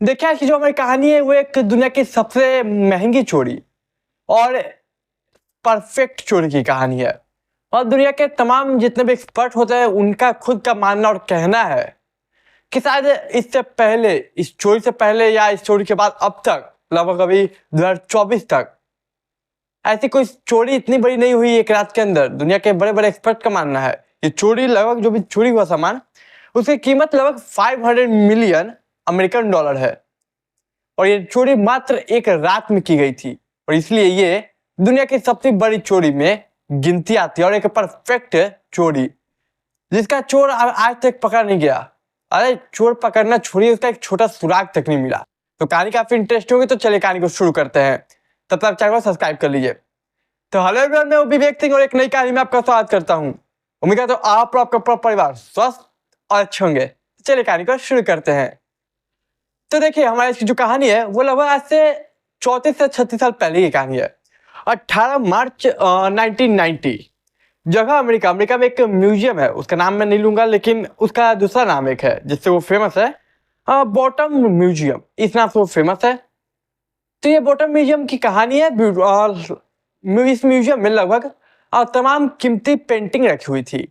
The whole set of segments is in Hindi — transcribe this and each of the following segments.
देखिए, आज की जो हमारी कहानी है वो एक दुनिया की सबसे महंगी चोरी और परफेक्ट चोरी की कहानी है। और दुनिया के तमाम जितने भी एक्सपर्ट होते हैं उनका खुद का मानना और कहना है कि शायद इससे पहले, इस चोरी से पहले या इस चोरी के बाद अब तक लगभग अभी 2024 तक ऐसी कोई चोरी इतनी बड़ी नहीं हुई एक रात के अंदर। दुनिया के बड़े बड़े एक्सपर्ट का मानना है ये चोरी, लगभग जो भी चोरी हुआ सामान उसकी कीमत लगभग 500 मिलियन अमेरिकन डॉलर है। और ये चोरी मात्र एक रात में की गई थी और इसलिए ये दुनिया की सबसे बड़ी चोरी में गिनती आती है और एक परफेक्ट चोरी जिसका चोर आज तक पकड़ा नहीं गया। अरे चोर पकड़ना छोड़िए, उसका एक छोटा सुराग तक नहीं मिला। तो कहानी काफी इंटरेस्ट होगी, तो चलिए कहानी को शुरू करते हैं। तब तक चैनल को सब्सक्राइब कर लीजिए। तो हेलो एवरीवन, मैं विवेक सिंह और एक नई कहानी में आपका स्वागत करता हूँ। उम्मीद करता हूँ आप और आपका पूरा परिवार स्वस्थ और अच्छे होंगे। चलिए कहानी को शुरू करते हैं। तो देखिए, हमारी इसकी जो कहानी है वो लगभग आज से 34 से 36 साल पहले की कहानी है। 18 मार्च 1990 जगह अमेरिका में एक म्यूजियम है, उसका नाम मैं नहीं लूंगा लेकिन उसका दूसरा नाम एक है जिससे वो फेमस है, बॉटम म्यूजियम, इस नाम से वो फेमस है। तो ये बॉटम म्यूजियम की कहानी है। इस म्यूजियम में लगभग तमाम कीमती पेंटिंग रखी हुई थी।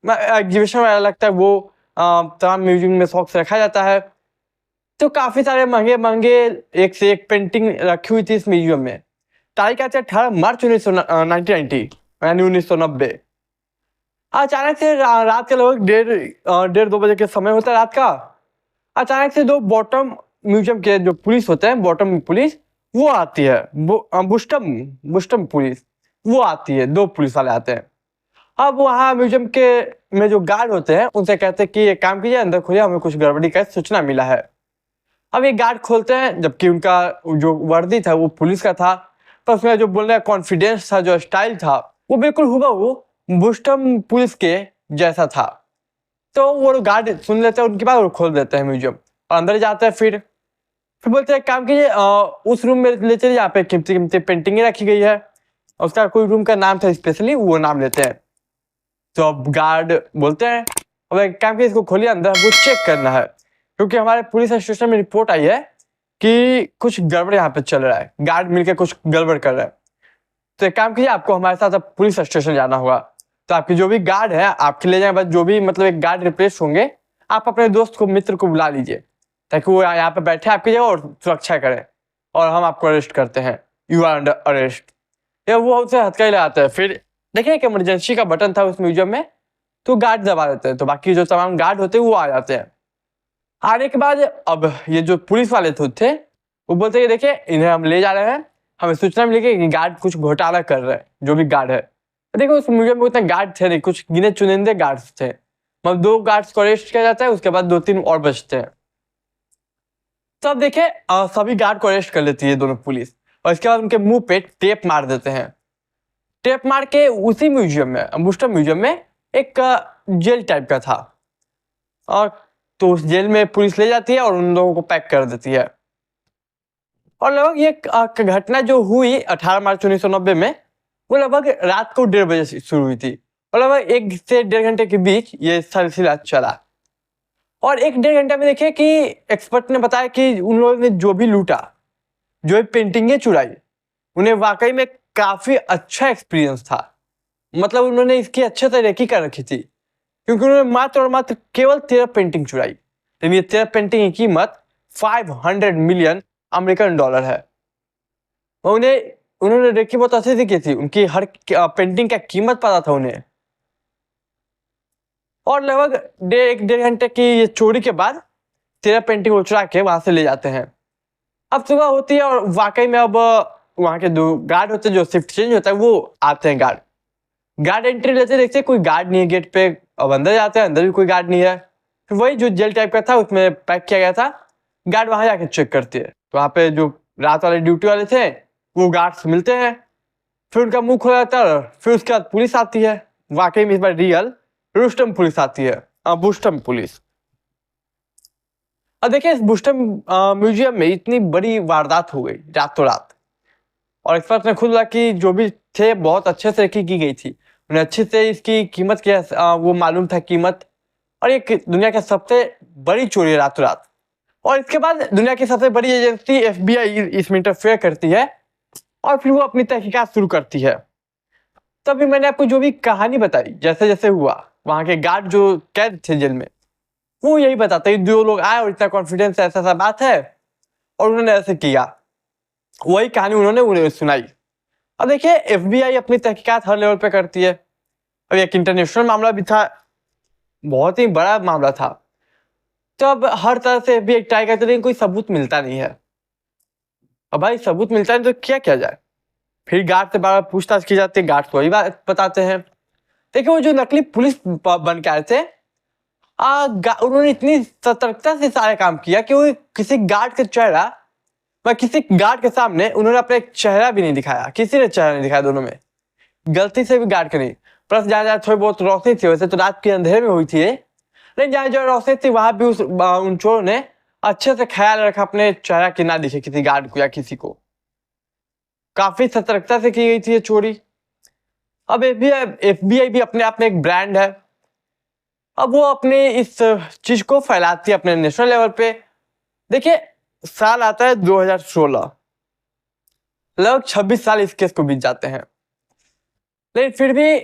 एग्जीबिशन वाला लगता है वो तमाम म्यूजियम में शौक से रखा जाता है। तो काफी सारे महंगे महंगे एक से एक पेंटिंग रखी हुई थी इस म्यूजियम में। तारीख आती है 18 मार्च 1990 यानी 1990। अचानक से रात के लगभग डेढ़ 2 बजे के समय होता है रात का। अचानक से दो बॉटम म्यूजियम के जो पुलिस होते हैं, बॉटम पुलिस, वो आती है। बुस्टम पुलिस वो आती है, 2 पुलिस वाले आते हैं। अब वहाँ म्यूजियम के में जो गार्ड होते हैं उनसे कहते हैं कि एक काम कीजिए, अंदर खोलिए, हमें कुछ गड़बड़ी का सूचना मिला है। अब ये गार्ड खोलते हैं, जबकि उनका जो वर्दी था वो पुलिस का था, पर उसमें जो बोलने का कॉन्फिडेंस था, जो स्टाइल था, वो बिल्कुल हुबहू बुस्टम पुलिस के जैसा था। तो वो गार्ड सुन लेते हैं उनकी बात और खोल देते हैं म्यूजियम और अंदर जाते हैं। फिर बोलते हैं काम कीजिए, उस रूम में ले चलिए, यहाँ पे कीमती कीमती पेंटिंगें रखी गई है। उसका कोई रूम का नाम था स्पेशली, वो नाम लेते हैं। तो अब गार्ड बोलते हैं अब एक काम कीजिए, इसको खोलिए, अंदर हमको चेक करना है क्योंकि हमारे पुलिस स्टेशन में रिपोर्ट आई है कि कुछ गड़बड़ यहाँ पे चल रहा है, गार्ड मिलकर कुछ गड़बड़ कर रहा है। तो एक काम कीजिए, आपको हमारे साथ अब पुलिस स्टेशन जाना होगा। तो आपके जो भी गार्ड है आपके ले जाए, बस जो भी मतलब एक गार्ड रिप्लेस होंगे, आप अपने दोस्त को, मित्र को बुला लीजिए ताकि वो यहाँ पे बैठे आपकी जगह और सुरक्षा करे और हम आपको अरेस्ट करते हैं। You are under arrest. या वो उसे हथकड़ी लगाते हैं। फिर देखिए एक इमरजेंसी का बटन था उस म्यूजियम में, तो गार्ड दबा देते हैं, तो बाकी जो तमाम गार्ड होते हैं वो आ जाते हैं। आने के बाद अब ये जो पुलिस वाले थे वो बोलते हैं देखिए इन्हें हम ले जा रहे हैं, हमें सूचना मिली कि गार्ड कुछ घोटाला कर रहे हैं, जो भी गार्ड है। तो देखो उस म्यूजियम में उतने गार्ड थे नहीं, कुछ गिने चुनिंदे गार्ड्स थे। मतलब 2 गार्ड्स को अरेस्ट किया जाता है, उसके बाद 2-3 और बचते हैं। तो अब देखे सभी गार्ड को अरेस्ट कर लेती है दोनों पुलिस और इसके बाद उनके मुंह पे टेप मार देते हैं। टेप मार के उसी म्यूजियम में, बुस्टम म्यूजियम में एक जेल टाइप का था, और तो उस जेल में पुलिस ले जाती है और उन लोगों को पैक कर देती है। और लगभग ये घटना जो हुई 18 मार्च 1990 में, वो लगभग रात को 1:30 बजे से शुरू हुई थी और लगभग 1 से 1.5 घंटे के बीच ये सिलसिला चला। और 1-1.5 घंटे में देखिए कि एक्सपर्ट ने बताया कि उन लोगों ने जो भी लूटा, जो भी पेंटिंगें चुराई, उन्हें वाकई में काफी अच्छा एक्सपीरियंस था। मतलब उन्होंने इसकी अच्छे तरीके कर रखी थी क्योंकि उन्होंने मात्र और मात्र केवल 13 पेंटिंग चुराई। लेकिन ये 13 पेंटिंग की कीमत 500 मिलियन अमेरिकन डॉलर है। उन्होंने रेकी बहुत अच्छे से की थी, उनकी हर पेंटिंग का कीमत पता था उन्हें। और लगभग 1-1.5 घंटे की ये चोरी के बाद 13 पेंटिंग वो चुरा के वहां से ले जाते हैं। अब सुबह होती है और वाकई में अब वहां के 2 गार्ड होते हैं, जो शिफ्ट चेंज होता है वो आते हैं। गार्ड एंट्री लेते देखते कोई गार्ड नहीं है गेट पे। अब अंदर जाते हैं, अंदर भी कोई गार्ड नहीं है। फिर वही जो जेल टाइप का था उसमें पैक किया गया था, गार्ड वहां जाके चेक करती है। तो वहां पे जो रात वाले ड्यूटी वाले थे वो गार्ड्स मिलते हैं, फिर उनका मुंह खोला जाता है। फिर उसके बाद पुलिस आती है, वाकई में इस बार रियल बुस्टम पुलिस आती है, बुस्टम पुलिस। अब देखिए इस बुस्टम म्यूजियम में इतनी बड़ी वारदात हो गई रातों रात, और एक्सपर्ट ने खुद बोला कि जो भी थे बहुत अच्छे से की गई थी, उन्हें अच्छे से इसकी कीमत क्या वो मालूम था कीमत। और ये दुनिया की सबसे बड़ी चोरी रातों रात। और इसके बाद दुनिया की सबसे बड़ी एजेंसी FBI इसमें इंटरफेयर करती है और फिर वो अपनी तहकीकात शुरू करती है। तभी मैंने आपको जो भी कहानी बताई, जैसे जैसे हुआ, वहां के गार्ड जो कैद थे जेल में, वो यही बताते हैं, जो लोग आए और इतना कॉन्फिडेंस ऐसा ऐसा बात है और उन्होंने ऐसे किया, वही कहानी उन्होंने उन्हें सुनाई। अब देखिए, FBI अपनी तहकीकात हर लेवल पे करती है। अब एक इंटरनेशनल मामला भी था, बहुत ही बड़ा मामला था, तो अब हर तरह से FBI ट्राई करते, लेकिन कोई सबूत मिलता नहीं है। अब भाई सबूत मिलता नहीं तो क्या किया जाए? फिर गार्ड से बार बार पूछताछ की जाती है, गार्ड वही बात बताते हैं। देखिए, वो जो नकली पुलिस बन के आए थे, उन्होंने इतनी सतर्कता से सारे काम किया कि वो किसी गार्ड का चेहरा, किसी गार्ड के सामने उन्होंने अपना एक चेहरा भी नहीं दिखाया, किसी ने चेहरा नहीं दिखाया दोनों में, गलती से भी गार्ड के नहीं। प्लस जहाँ जहाँ थोड़ी बहुत रोशनी थी, वैसे तो रात के अंधेरे में हुई थी, लेकिन जहाँ जहाँ रोशनी थी वहां भी उन चोरों ने अच्छे से ख्याल रखा अपने चेहरा की ना दिखे किसी गार्ड को या किसी को। काफी सतर्कता से की गई थी ये चोरी। अब FBI भी अपने आप में एक ब्रांड है। अब वो अपने इस चीज को फैलाती है अपने नेशनल लेवल पे। देखिए, साल आता है 2016, लगभग 26 साल इस केस को बीत जाते हैं, लेकिन फिर भी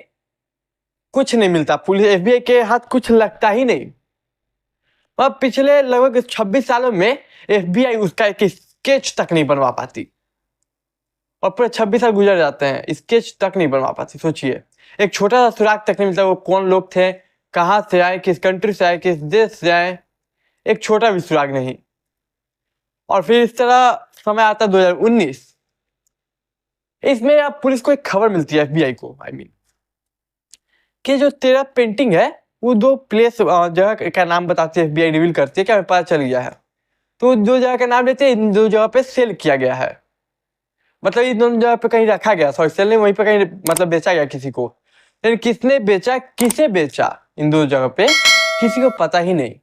कुछ नहीं मिलता। पुलिस FBI के हाथ कुछ लगता ही नहीं। अब पिछले लगभग 26 सालों में FBI उसका एक स्केच तक नहीं बनवा पाती, और पूरे 26 साल गुजर जाते हैं, स्केच तक नहीं बनवा पाती। सोचिए, एक छोटा सा सुराग तक नहीं मिलता, वो कौन लोग थे, कहाँ से आए, किस कंट्री से आए, किस देश से आए, एक छोटा भी सुराग नहीं। और फिर इस तरह समय आता है 2019, इसमें अब पुलिस को एक खबर मिलती है, FBI को कि जो तेरा पेंटिंग है वो दो प्लेस जगह का नाम बताती है। FBI रिवील करती है कि हमें पता चल गया है, तो दो जगह का नाम लेते हैं, इन दो जगह पे सेल किया गया है, मतलब इन दोनों जगह पे कहीं रखा गया, सॉरी सेल नहीं, वहीं पे कहीं मतलब बेचा गया किसी को, लेकिन किसने बेचा, किसे बेचा, इन दो जगह पे किसी को पता ही नहीं।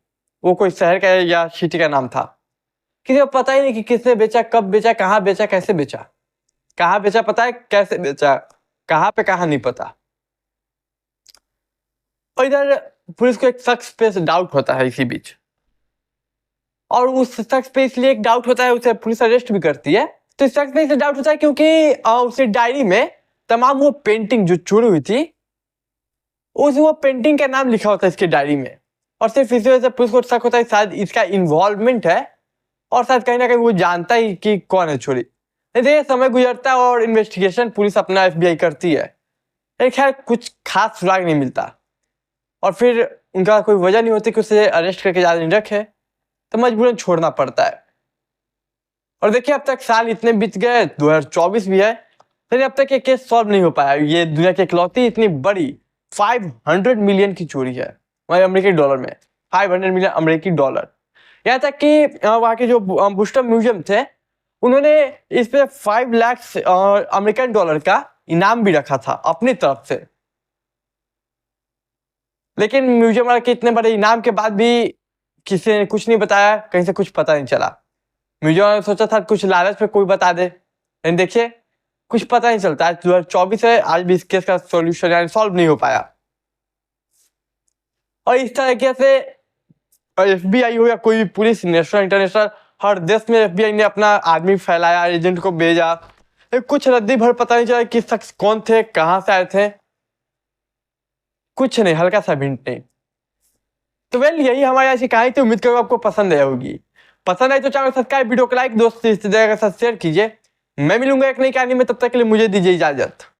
वो कोई शहर का या सिटी का नाम था, किसी को पता ही नहीं कि किसने बेचा, कब बेचा, कहाँ बेचा, कैसे बेचा। कहाँ बेचा पता है, कैसे बेचा, कहाँ पे कहाँ नहीं पता। और इधर पुलिस को एक शख्स पे डाउट होता है इसी बीच, और उस शख्स पे इसलिए एक डाउट होता है, उसे पुलिस अरेस्ट भी करती है। तो इस शख्स पे इसे डाउट होता है क्योंकि उसे डायरी में तमाम वो पेंटिंग जो चोरी हुई थी, उस वो पेंटिंग का नाम लिखा होता है इसके डायरी में, और सिर्फ इसी वजह से पुलिस को शक होता है शायद इसका इन्वॉल्वमेंट है, और शायद कहीं ना कहीं वो जानता ही कि कौन है चोरी। देखिए, समय गुजरता है और इन्वेस्टिगेशन पुलिस अपना FBI करती है, लेकिन खैर कुछ खास सुराग नहीं मिलता, और फिर उनका कोई वजह नहीं होती कि उसे अरेस्ट करके ज्यादा नहीं रखे, तो मजबूरन छोड़ना पड़ता है। और देखिए, अब तक साल इतने बीत गए, 2024 भी है, लेकिन अब तक ये केस सॉल्व नहीं हो पाया। ये दुनिया की इकलौती इतनी बड़ी 500 मिलियन की चोरी है, वही अमेरिकी डॉलर में 500 मिलियन अमेरिकी डॉलर। यहाँ तक कि वहाँ के जो बूस्टर म्यूजियम थे, उन्होंने इस पे 5 लाख अमेरिकन डॉलर का इनाम भी रखा था अपनी तरफ से, लेकिन म्यूजियम वाले के इतने बड़े इनाम के बाद भी किसी ने कुछ नहीं बताया, कहीं से कुछ पता नहीं चला। म्यूजियम वाले सोचा था कुछ लालच पे कोई बता दे, लेकिन देखिए कुछ पता नहीं चलता। आज 2024 है, आज भी इस केस का सॉल्यूशन यानी सॉल्व नहीं हो पाया। और इस तरीके से FBI हो या कोई भी पुलिस, नेशनल इंटरनेशनल, हर देश में FBI ने अपना आदमी फैलाया, एजेंट को भेजा, कुछ रद्दी भर पता नहीं चला कि शख्स कौन थे, कहाँ से आए थे, कुछ नहीं, हल्का सा हिंट नहीं। तो वेल, यही हमारी ऐसी कहानी थी। उम्मीद करूँ आपको पसंद आई होगी। पसंद आई तो चैनल सब्सक्राइब, वीडियो को लाइक, दोस्त के साथ शेयर कीजिए। मैं मिलूंगा एक नई कहानी में, तब तक के लिए मुझे दीजिए इजाजत।